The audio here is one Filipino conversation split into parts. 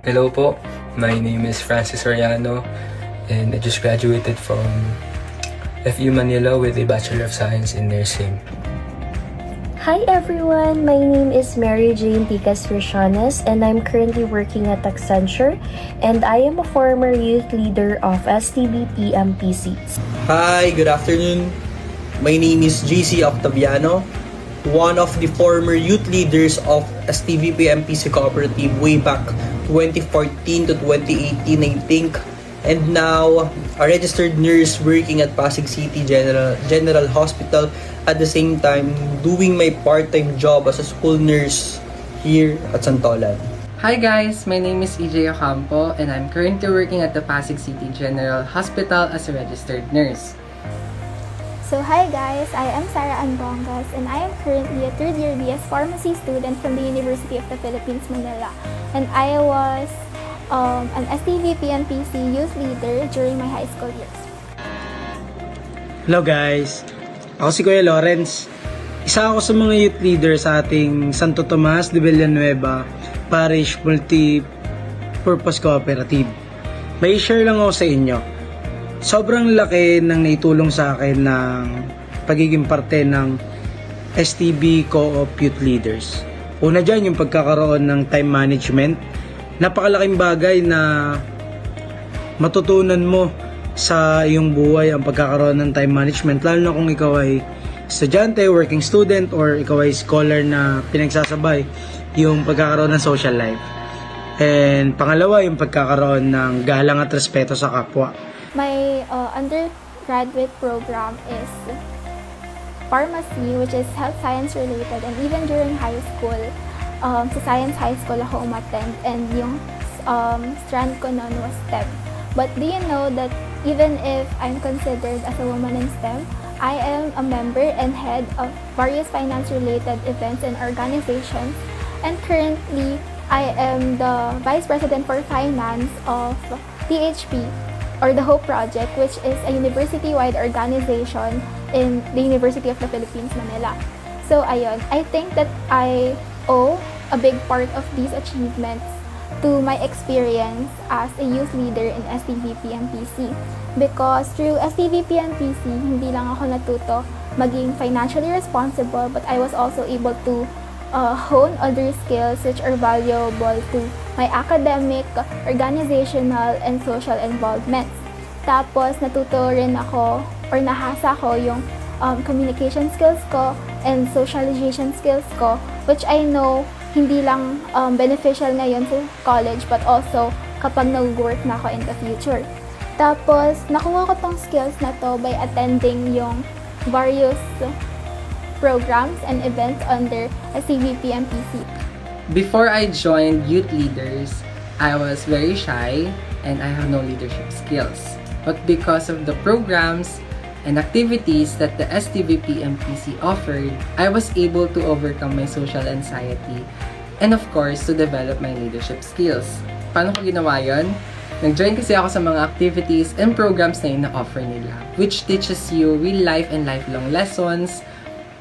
Hello po, my name is Francis Oriano and I just graduated from FU Manila with a Bachelor of Science in Nursing. Hi everyone, my name is Mary Jane Ticas Rishanes and I'm currently working at Accenture and I am a former youth leader of STBP MPC. Hi, good afternoon. My name is JC Octaviano, one of the former youth leaders of STVP MPC Cooperative way back 2014 to 2018, I think. And now, a registered nurse working at Pasig City General Hospital, at the same time doing my part-time job as a school nurse here at Santolan. Hi guys, my name is EJ Ocampo and I'm currently working at the Pasig City General Hospital as a registered nurse. So hi guys, I am Sarah Anbongas and I am currently a third year BS Pharmacy student from the University of the Philippines, Manila. And I was an STVP MPC youth leader during my high school years. Hello guys, ako si Kuya Lawrence. Isa ako sa mga youth leader sa ating Santo Tomas de Villanueva Parish Multi-Purpose Cooperative. May share lang ako sa inyo. Sobrang laki ng naitulong sa akin ng pagiging parte ng STB Co-op Youth Leaders. Una dyan yung pagkakaroon ng time management. Napakalaking bagay na matutunan mo sa iyong buhay ang pagkakaroon ng time management, lalo na kung ikaw ay estudyante, working student, or ikaw ay scholar na pinagsasabay yung pagkakaroon ng social life. And pangalawa, yung pagkakaroon ng galang at respeto sa kapwa. My undergraduate program is pharmacy, which is health science related, and even during high school, sa science high school ako umattend, and yung strand ko noon was STEM. But do you know that even if I'm considered as a woman in STEM, I am a member and head of various finance-related events and organizations, and currently I am the Vice President for Finance of THP, or the HOPE Project, which is a university-wide organization in the University of the Philippines, Manila. So ayun, I think that I owe a big part of these achievements to my experience as a youth leader in STVP MPC. Because through STVP MPC, hindi lang ako natuto maging financially responsible, but I was also able to hone other skills which are valuable to my academic, organizational, and social involvements. Tapos natuto rin ako or nahasa ko yung communication skills ko and socialization skills ko, which I know hindi lang beneficial ngayon sa college but also kapag nag-work na ako in the future. Tapos nakuha ko tong skills na to by attending yung various programs and events under STVP MPC. Before I joined Youth Leaders, I was very shy and I have no leadership skills. But because of the programs and activities that the STVP MPC offered, I was able to overcome my social anxiety and of course to develop my leadership skills. Paano ko ginawa yun? Nag-join kasi ako sa mga activities and programs na ina-offer nila, which teaches you real life and lifelong lessons,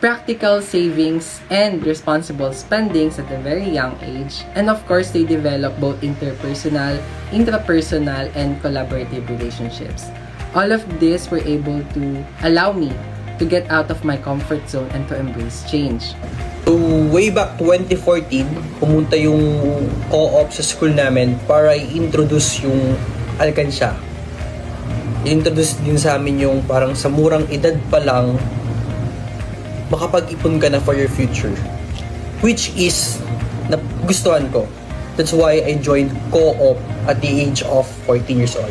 practical savings, and responsible spendings at a very young age. And of course, they develop both interpersonal, intrapersonal, and collaborative relationships. All of this were able to allow me to get out of my comfort zone and to embrace change. So, way back 2014, pumunta yung co-op sa school namin para i-introduce yung alkansya. I-introduce din sa amin yung parang sa murang edad pa lang, makapag-ipon ka na for your future. Which is, nagustuhan ko. That's why I joined co-op at the age of 14 years old.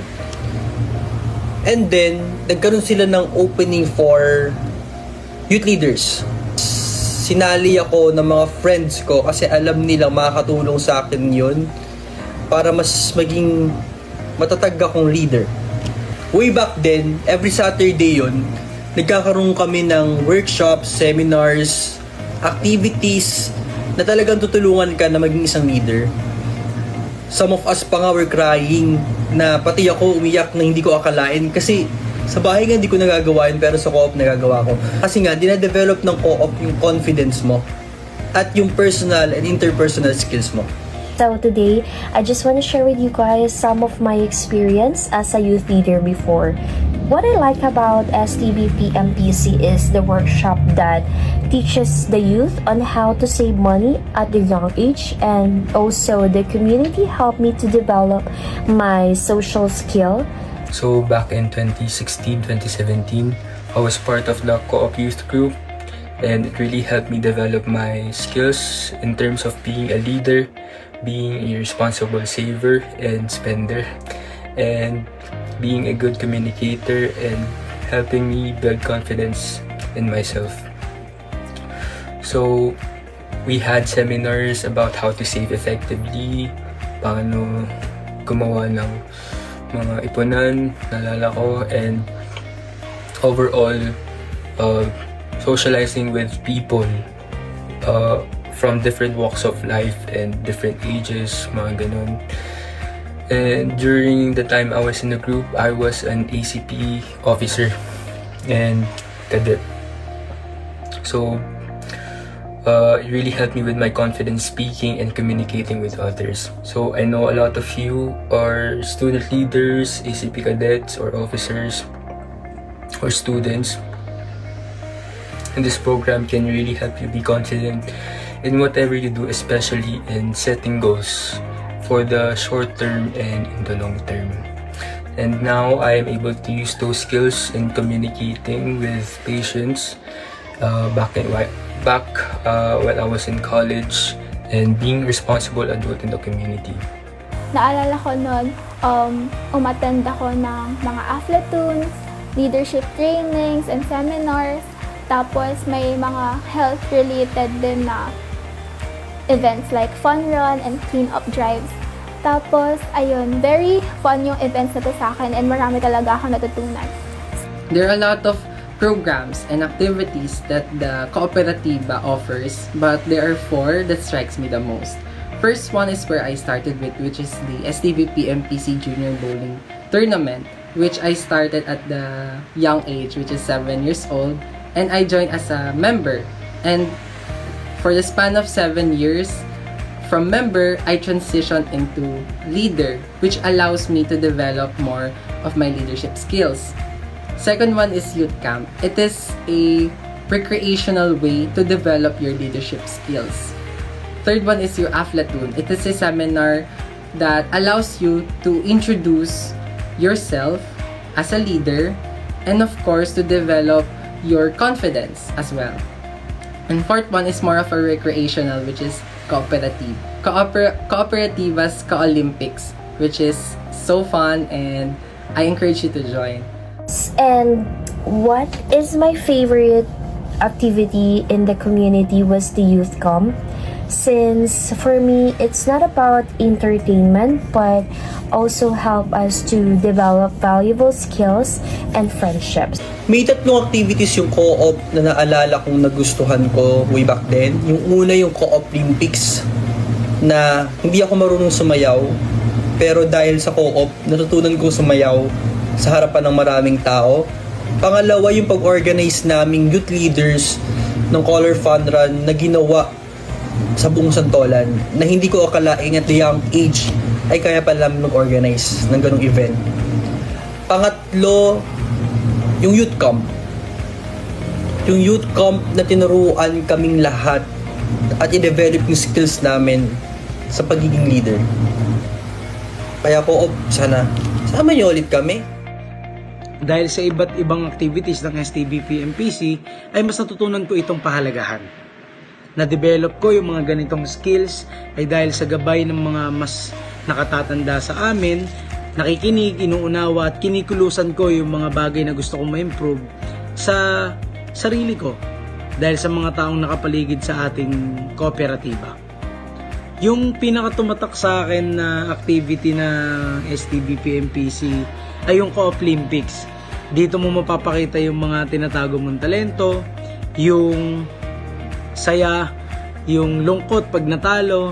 And then, nagkaroon sila ng opening for youth leaders. Sinali ako ng mga friends ko kasi alam nilang makakatulong sa akin yun para mas maging matatag akong leader. Way back then, every Saturday yun, nagkakaroon kami ng workshops, seminars, activities na talagang tutulungan ka na maging isang leader. Some of us pa nga were crying na pati ako umiyak na hindi ko akalain kasi sa bahay nga hindi ko nagagawa yun pero sa co-op nagagawa ko. Kasi nga, dina-develop ng co-op yung confidence mo at yung personal and interpersonal skills mo. So today, I just want to share with you guys some of my experience as a youth leader before. What I like about STBP MPC is the workshop that teaches the youth on how to save money at a young age, and also the community helped me to develop my social skill. So back in 2016, 2017, I was part of the Co-op Youth Group, and it really helped me develop my skills in terms of being a leader, being a responsible saver and spender, and being a good communicator, and helping me build confidence in myself. So we had seminars about how to save effectively, paano gumawa ng mga ipunan, nalala ko, and overall socializing with people from different walks of life and different ages, mga ganun. And during the time I was in the group, I was an ACP officer and cadet. So it really helped me with my confidence speaking and communicating with others. So I know a lot of you are student leaders, ACP cadets, or officers, or students. And this program can really help you be confident in whatever you do, especially in setting goals for the short term and in the long term. And now I am able to use those skills in communicating with patients back while I was in college, and being responsible adult in the community. Naalala ko noon, umattend ako ng mga aflatoons, leadership trainings and seminars. Tapos may mga health-related din na events like fun run and clean-up drives. Tapos, ayun, very fun yung events na to sa akin, and marami talaga ako natutunan. There are a lot of programs and activities that the Cooperativa offers, but there are 4 that strikes me the most. First one is where I started with, which is the STVP MPC Junior Bowling Tournament, which I started at the young age, which is 7 years old, and I joined as a member. And for the span of 7 years, from member, I transitioned into leader, which allows me to develop more of my leadership skills. Second one is youth camp. It is a recreational way to develop your leadership skills. Third one is your aflatoon. It is a seminar that allows you to introduce yourself as a leader, and of course to develop your confidence as well. And fourth one is more of a recreational, which is cooperative. Cooperativa's Ka-Olympics, which is so fun, and I encourage you to join. And what is my favorite activity in the community was the youth camp. Since for me, it's not about entertainment, but also help us to develop valuable skills and friendships. May 3 activities yung co-op na naalala kong nagustuhan ko way back then. Yung una yung co-op Olympics, na hindi ako marunong sumayaw, pero dahil sa co-op, natutunan kong sumayaw sa harapan ng maraming tao. Pangalawa yung pag-organize naming youth leaders ng Color Fun Run na ginawa sa buong Santolan, na hindi ko akalain at the young age ay kaya pala mag-organize ng ganong event. Pangatlo, yung youth camp. Yung youth camp na tinuruan kaming lahat at i-develop yung skills namin sa pagiging leader. Kaya ko, sana sama niyo ulit kami. Dahil sa iba't ibang activities ng STBP MPC ay mas natutunan ko itong pahalagahan. Na-develop ko yung mga ganitong skills ay dahil sa gabay ng mga mas nakatatanda sa amin, nakikinig, inuunawa at kinikulusan ko yung mga bagay na gusto kong ma-improve sa sarili ko dahil sa mga taong nakapaligid sa ating kooperatiba. Yung pinakatumatak sa akin na activity na STBP MPC ay yung Co-op Olympics. Dito mo mapapakita yung mga tinatago mong talento, yung saya, yung lungkot pag natalo,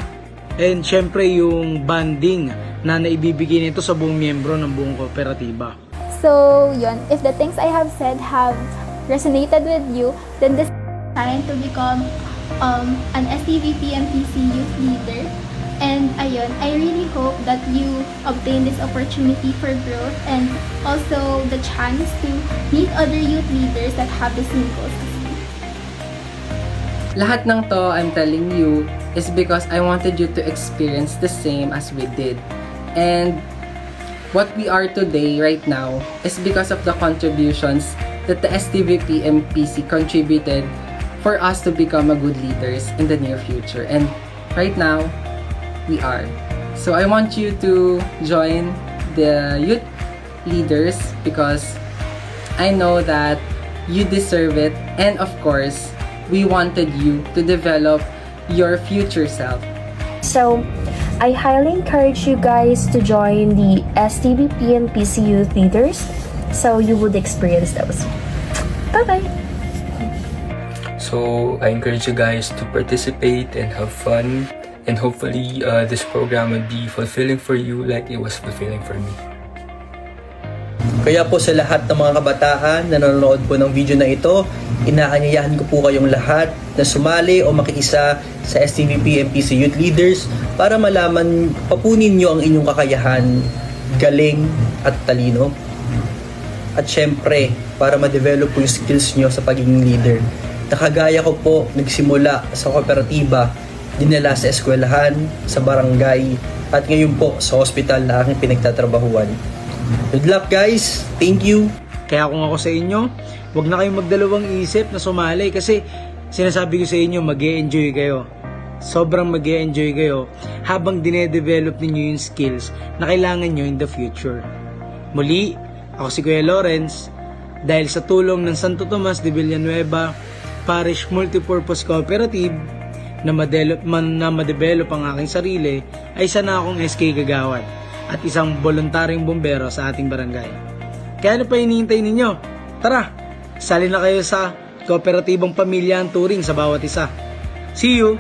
and syempre yung bonding na naibibigay nito sa buong miyembro ng buong kooperatiba. So, yun. If the things I have said have resonated with you, then this is time to become an STVP MPC youth leader. And ayun, I really hope that you obtain this opportunity for growth and also the chance to meet other youth leaders that have the same goals as you. Lahat ng to I'm telling you is because I wanted you to experience the same as we did. And what we are today right now is because of the contributions that the STVP MPC contributed for us to become a good leaders in the near future. And right now, we are. So I want you to join the youth leaders because I know that you deserve it, and of course, we wanted you to develop your future self. So, I highly encourage you guys to join the STBP and PC Youth Leaders so you would experience those. Bye-bye! So I encourage you guys to participate and have fun, and hopefully this program will be fulfilling for you like it was fulfilling for me. Kaya po sa lahat ng mga kabataan na nanonood po ng video na ito, inaanyayahan ko po kayong lahat na sumali o makiisa sa STVP MPC Youth Leaders para malaman papunin nyo ang inyong kakayahan, galing at talino. At syempre, para ma-develop po yung skills nyo sa pagiging leader. Nakagaya ko po, nagsimula sa kooperatiba, dinala sa eskwelahan, sa barangay, at ngayon po sa hospital na aking pinagtatrabahuan. Good luck guys! Thank you! Kaya kung ako sa inyo, huwag na kayong magdalawang isip na sumali kasi sinasabi ko sa inyo, mag-e-enjoy kayo. Sobrang mag-e-enjoy kayo habang dinedevelop ninyo yung skills na kailangan nyo in the future. Muli, ako si Kuya Lawrence, dahil sa tulong ng Santo Tomas de Villanueva Parish Multipurpose Cooperative na ma-develop ang aking sarili, ay isa na akong SK Kagawad at isang voluntaryong bombero sa ating barangay. Kaya ano pa hinihintay ninyo? Tara, sali na kayo sa kooperatibong pamilya ang turing sa bawat isa. See you!